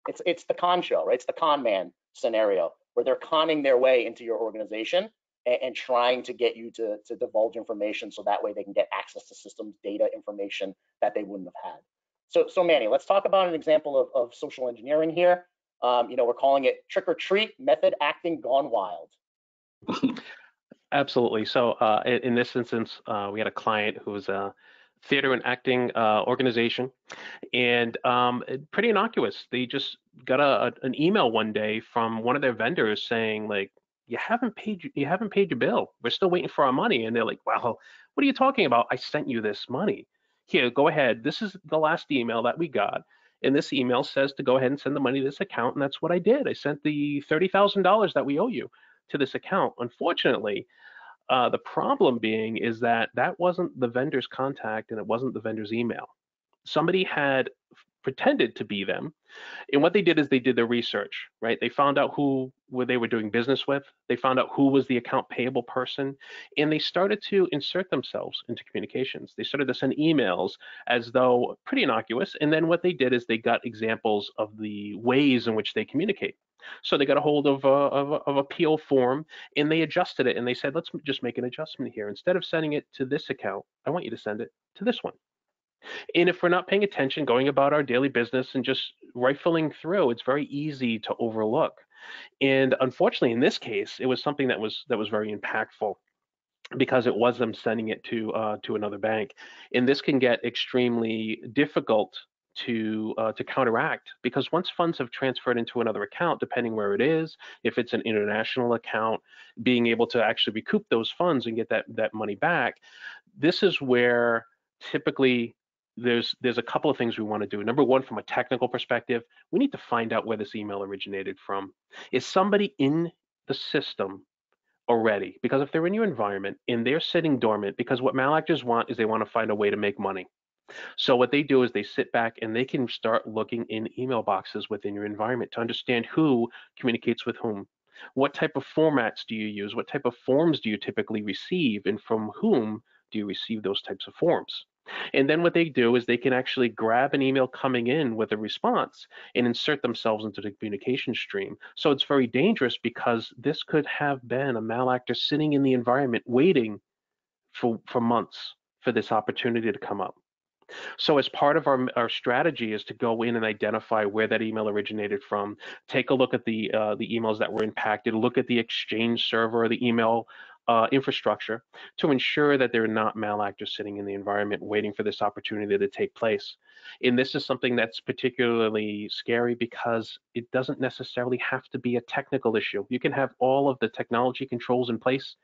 It's the con show, right? It's the con man scenario where they're conning their way into your organization and trying to get you to divulge information so that way they can get access to systems, data, information that they wouldn't have had. So Manny, let's talk about an example of social engineering here. We're calling it trick or treat, method acting gone wild. Absolutely. So in this instance, we had a client who was a theater and acting organization, and pretty innocuous. They just got an email one day from one of their vendors saying, like, you haven't paid your bill. We're still waiting for our money. And they're like, well, what are you talking about? I sent you this money. Here, go ahead. This is the last email that we got. And this email says to go ahead and send the money to this account. And that's what I did. I sent the $30,000 that we owe you to this account. Unfortunately, the problem being is that wasn't the vendor's contact and it wasn't the vendor's email. Somebody had pretended to be them. And what they did is they did their research, right? They found out who they were doing business with. They found out who was the account payable person, and they started to insert themselves into communications. They started to send emails as though pretty innocuous. And then what they did is they got examples of the ways in which they communicate. So they got a hold of a PO form and they adjusted it and they said, let's just make an adjustment here. Instead of sending it to this account, I want you to send it to this one. And if we're not paying attention, going about our daily business and just rifling through, it's very easy to overlook. And unfortunately, in this case, it was something that was very impactful because it was them sending it to another bank. And this can get extremely difficult to counteract, because once funds have transferred into another account, depending where it is, if it's an international account, being able to actually recoup those funds and get that money back, this is where typically there's a couple of things we want to do. Number one, from a technical perspective, we need to find out where this email originated from. Is somebody in the system already? Because if they're in your environment and they're sitting dormant, because what malactors want is they want to find a way to make money. So what they do is they sit back and they can start looking in email boxes within your environment to understand who communicates with whom. What type of formats do you use? What type of forms do you typically receive? And from whom do you receive those types of forms? And then what they do is they can actually grab an email coming in with a response and insert themselves into the communication stream. So it's very dangerous because this could have been a malactor sitting in the environment waiting for months for this opportunity to come up. So as part of our strategy is to go in and identify where that email originated from, take a look at the emails that were impacted, look at the exchange server, the email infrastructure to ensure that there are not malactors sitting in the environment waiting for this opportunity to take place. And this is something that's particularly scary because it doesn't necessarily have to be a technical issue. You can have all of the technology controls in place.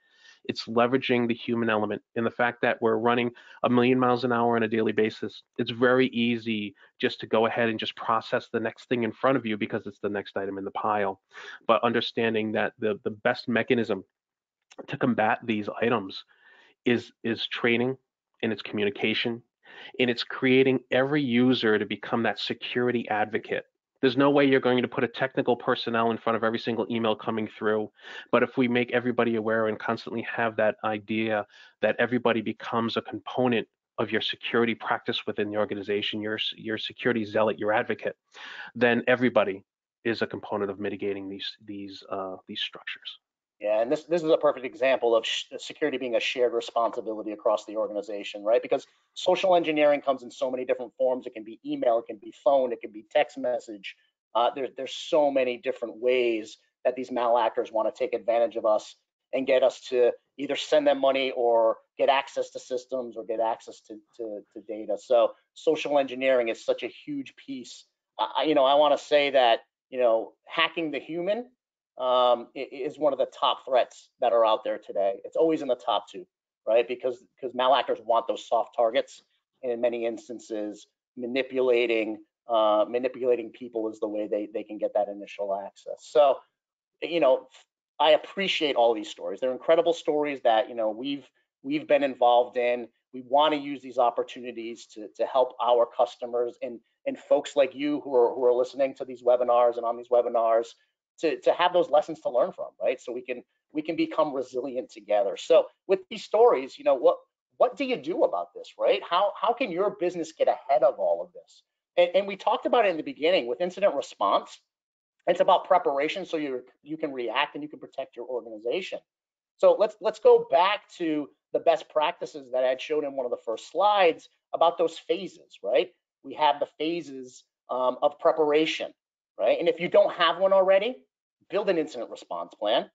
It's leveraging the human element and the fact that we're running 1,000,000 miles an hour on a daily basis. It's very easy just to go ahead and just process the next thing in front of you because it's the next item in the pile. But understanding that the best mechanism to combat these items is training and it's communication and it's creating every user to become that security advocate. There's no way you're going to put a technical personnel in front of every single email coming through. But if we make everybody aware and constantly have that idea that everybody becomes a component of your security practice within the organization, your security zealot, your advocate, then everybody is a component of mitigating these structures. Yeah, and this is a perfect example of security being a shared responsibility across the organization, right? Because social engineering comes in so many different forms. It can be email, it can be phone, it can be text message. There's so many different ways that these malactors want to take advantage of us and get us to either send them money or get access to systems or get access to data. So social engineering is such a huge piece. I want to say that, hacking the human is one of the top threats that are out there today. It's always in the top two, right? Because malactors want those soft targets, and in many instances, manipulating people is the way they can get that initial access. So, I appreciate all these stories. They're incredible stories that we've been involved in. We want to use these opportunities to help our customers and folks like you who are listening to these webinars and on these webinars to have those lessons to learn from, right? So we can become resilient together. So with these stories, what do you do about this, right? How can your business get ahead of all of this? And we talked about it in the beginning with incident response. It's about preparation so you can react and you can protect your organization. So let's go back to the best practices that I had showed in one of the first slides about those phases, right? We have the phases of preparation, right? And if you don't have one already, build an incident response plan,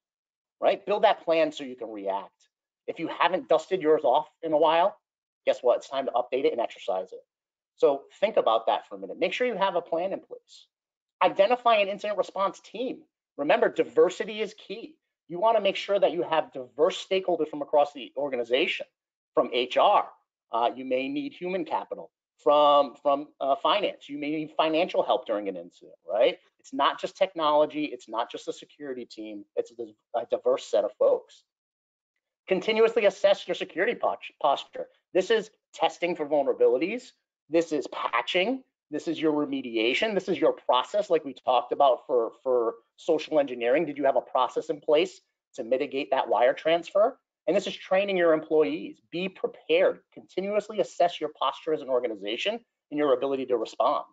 right? Build that plan so you can react. If you haven't dusted yours off in a while, guess what? It's time to update it and exercise it. So think about that for a minute. Make sure you have a plan in place. Identify an incident response team. Remember, diversity is key. You want to make sure that you have diverse stakeholders from across the organization. From HR, you may need human capital. From finance, you may need financial help during an incident, right? It's not just technology, it's not just a security team, it's a diverse set of folks. Continuously assess your security posture. This is testing for vulnerabilities, this is patching, this is your remediation, this is your process like we talked about for social engineering. Did you have a process in place to mitigate that wire transfer? And this is training your employees. Be prepared. Continuously assess your posture as an organization and your ability to respond.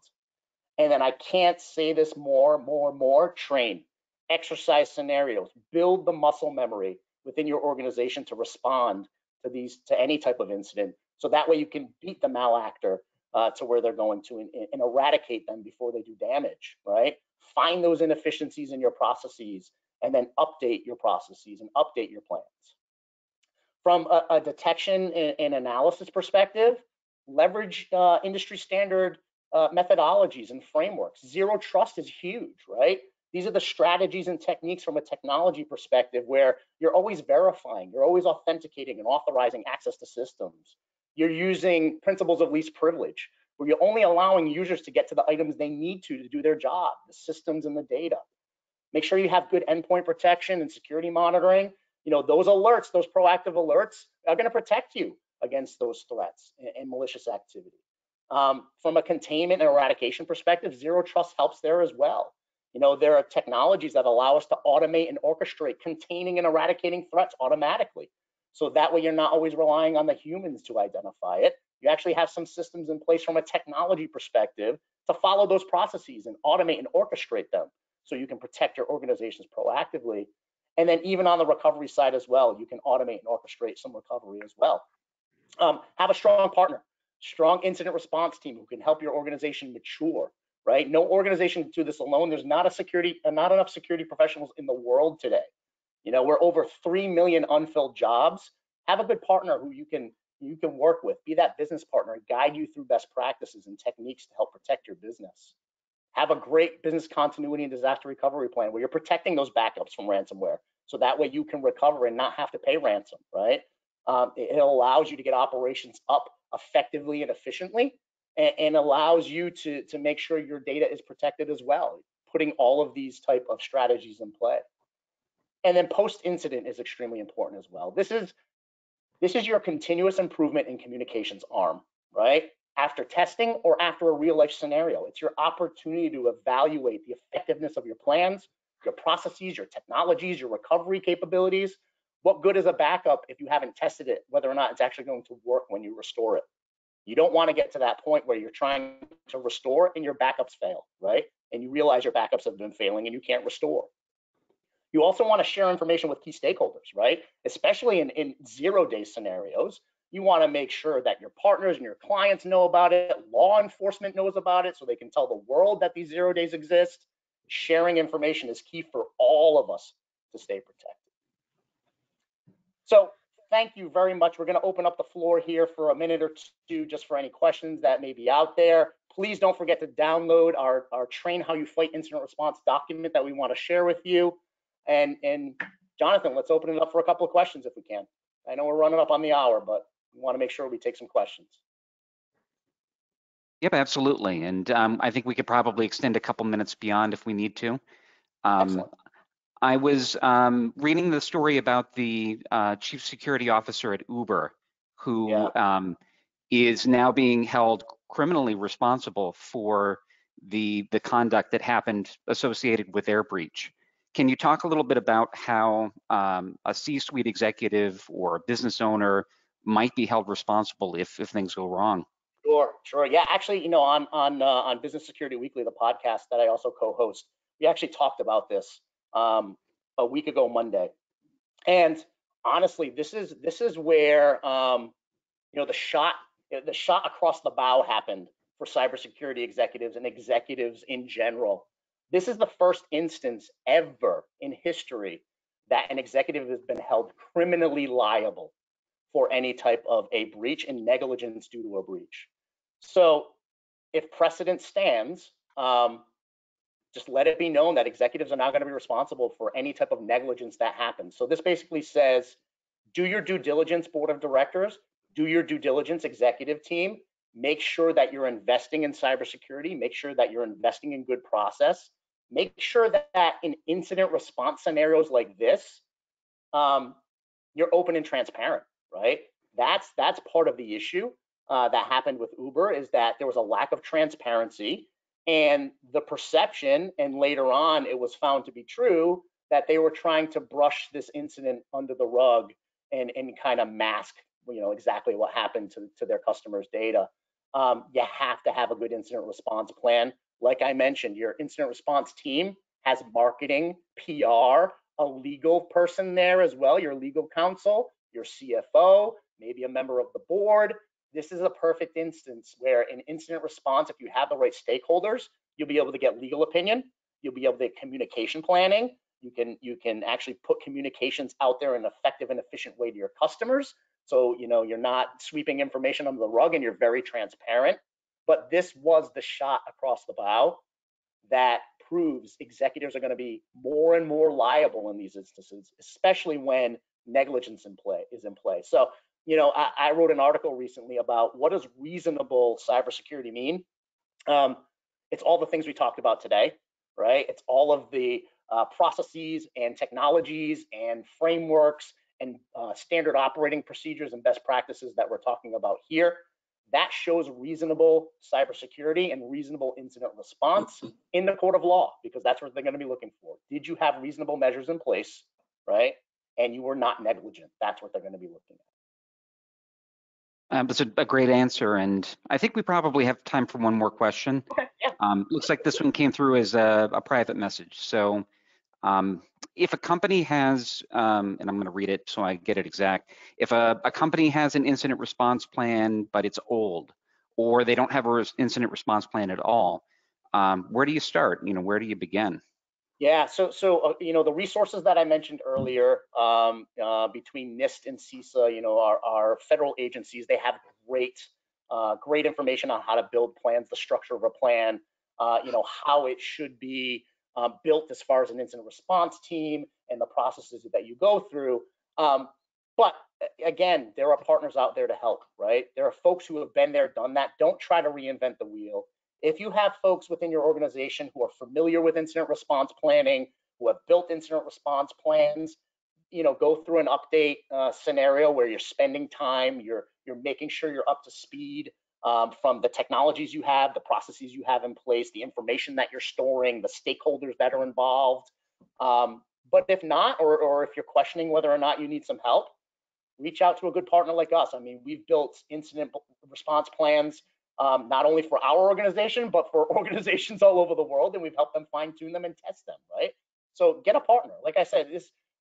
And then I can't say this more, train. Exercise scenarios. Build the muscle memory within your organization to respond to any type of incident. So that way you can beat the malactor to where they're going to and eradicate them before they do damage, right? Find those inefficiencies in your processes and then update your processes and update your plans. From a detection and analysis perspective, leverage industry standard methodologies and frameworks. Zero trust is huge, right? These are the strategies and techniques from a technology perspective where you're always verifying, you're always authenticating and authorizing access to systems. You're using principles of least privilege, where you're only allowing users to get to the items they need to do their job, the systems and the data. Make sure you have good endpoint protection and security monitoring. Those alerts, those proactive alerts are going to protect you against those threats and malicious activity. From a containment and eradication perspective, zero trust helps there as well. There are technologies that allow us to automate and orchestrate containing and eradicating threats automatically. So that way you're not always relying on the humans to identify it. You actually have some systems in place from a technology perspective to follow those processes and automate and orchestrate them so you can protect your organizations proactively. And then even on the recovery side as well, you can automate and orchestrate some recovery as well. Have a strong partner, strong incident response team who can help your organization mature, right? No organization can do this alone. There's not enough security professionals in the world today. You know, we're over 3 million unfilled jobs. Have a good partner who you can work with. Be that business partner and guide you through best practices and techniques to help protect your business. Have a great business continuity and disaster recovery plan where you're protecting those backups from ransomware, so that way you can recover and not have to pay ransom, right? It allows you to get operations up effectively and efficiently, and allows you to make sure your data is protected as well, putting all of these type of strategies in play. And then post-incident is extremely important as well. This is your continuous improvement in communications arm, right? After testing or after a real life scenario, it's your opportunity to evaluate the effectiveness of your plans, your processes, your technologies, your recovery capabilities. What good is a backup if you haven't tested it, whether or not it's actually going to work when you restore it? You don't want to get to that point where you're trying to restore and your backups fail, right? And you realize your backups have been failing and you can't restore. You also want to share information with key stakeholders, right? Especially in 0-day scenarios. You want to make sure that your partners and your clients know about it, law enforcement knows about it, so they can tell the world that these 0 days exist. Sharing information is key for all of us to stay protected. So thank you very much. We're going to open up the floor here for a minute or two just for any questions that may be out there. Please don't forget to download our Train How You Fight Incident Response document that we want to share with you. And Jonathan, let's open it up for a couple of questions if we can. I know we're running up on the hour, but we want to make sure we take some questions. Yep, absolutely. And I think we could probably extend a couple minutes beyond if we need to. Excellent. I was reading the story about the chief security officer at Uber, who is now being held criminally responsible for the conduct that happened associated with their breach. Can you talk a little bit about how a C-suite executive or a business owner might be held responsible if things go wrong? Sure. Yeah, actually, you know, on Business Security Weekly, the podcast that I also co-host, we actually talked about this a week ago Monday. And honestly, this is where you know, the shot across the bow happened for cybersecurity executives and executives in general. This is the first instance ever in history that an executive has been held criminally liable for any type of a breach and negligence due to a breach. So if precedent stands, just let it be known that executives are not going to be responsible for any type of negligence that happens. So this basically says, do your due diligence, board of directors, do your due diligence, executive team, make sure that you're investing in cybersecurity, make sure that you're investing in good process, make sure that in incident response scenarios like this, you're open and transparent, right? That's part of the issue that happened with Uber, is that there was a lack of transparency, and the perception, and later on it was found to be true, that they were trying to brush this incident under the rug and kind of mask, you know, exactly what happened to their customers' data. You have to have a good incident response plan. Like I mentioned, your incident response team has marketing, PR, a legal person there as well, your legal counsel, your CFO, maybe a member of the board. This is a perfect instance where in incident response, if you have the right stakeholders, you'll be able to get legal opinion, you'll be able to get communication planning, you can actually put communications out there in an effective and efficient way to your customers. So, you know, you're not sweeping information under the rug and you're very transparent. But this was the shot across the bow that proves executives are going to be more and more liable in these instances, especially when negligence is in play. So, you know, I wrote an article recently about what does reasonable cybersecurity mean. It's all the things we talked about today, right? It's all of the processes and technologies and frameworks and standard operating procedures and best practices that we're talking about here. That shows reasonable cybersecurity and reasonable incident response in the court of law, because that's what they're going to be looking for. Did you have reasonable measures in place, right? And you were not negligent. That's what they're going to be looking at. That's a great answer, and I think we probably have time for one more question. Okay, yeah. Looks like this one came through as a private message. So if a company has, and I'm going to read it so I get it exact, if a company has an incident response plan, but it's old, or they don't have an incident response plan at all, where do you start? Where do you begin? Yeah, so the resources that I mentioned earlier, between NIST and CISA, our federal agencies, they have great information on how to build plans, the structure of a plan, how it should be built as far as an incident response team and the processes that you go through. But again, there are partners out there to help, right? There are folks who have been there, done that. Don't try to reinvent the wheel. If you have folks within your organization who are familiar with incident response planning, who have built incident response plans, go through an update scenario where you're spending time, you're making sure you're up to speed from the technologies you have, the processes you have in place, the information that you're storing, the stakeholders that are involved. But if not, or if you're questioning whether or not you need some help, reach out to a good partner like us. I mean, we've built incident response plans not only for our organization, but for organizations all over the world, and we've helped them fine tune them and test them, right? So get a partner. Like I said,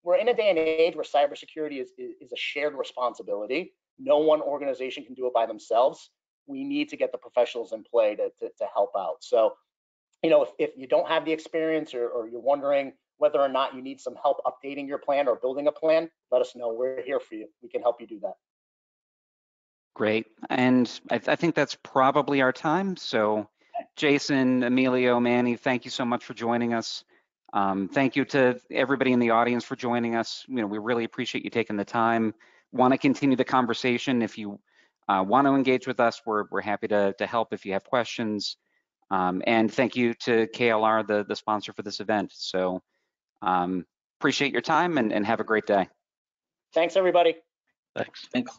we're in a day and age where cybersecurity is a shared responsibility. No one organization can do it by themselves. We need to get the professionals in play to help out. So, if you don't have the experience or you're wondering whether or not you need some help updating your plan or building a plan, let us know. We're here for you. We can help you do that. Great. And I think that's probably our time. So Jason, Emilio, Manny, thank you so much for joining us. Thank you to everybody in the audience for joining us. We really appreciate you taking the time. Want to continue the conversation. If you want to engage with us, we're happy to help if you have questions. And thank you to KLR, the sponsor for this event. So appreciate your time and have a great day. Thanks, everybody. Thanks. Thanks.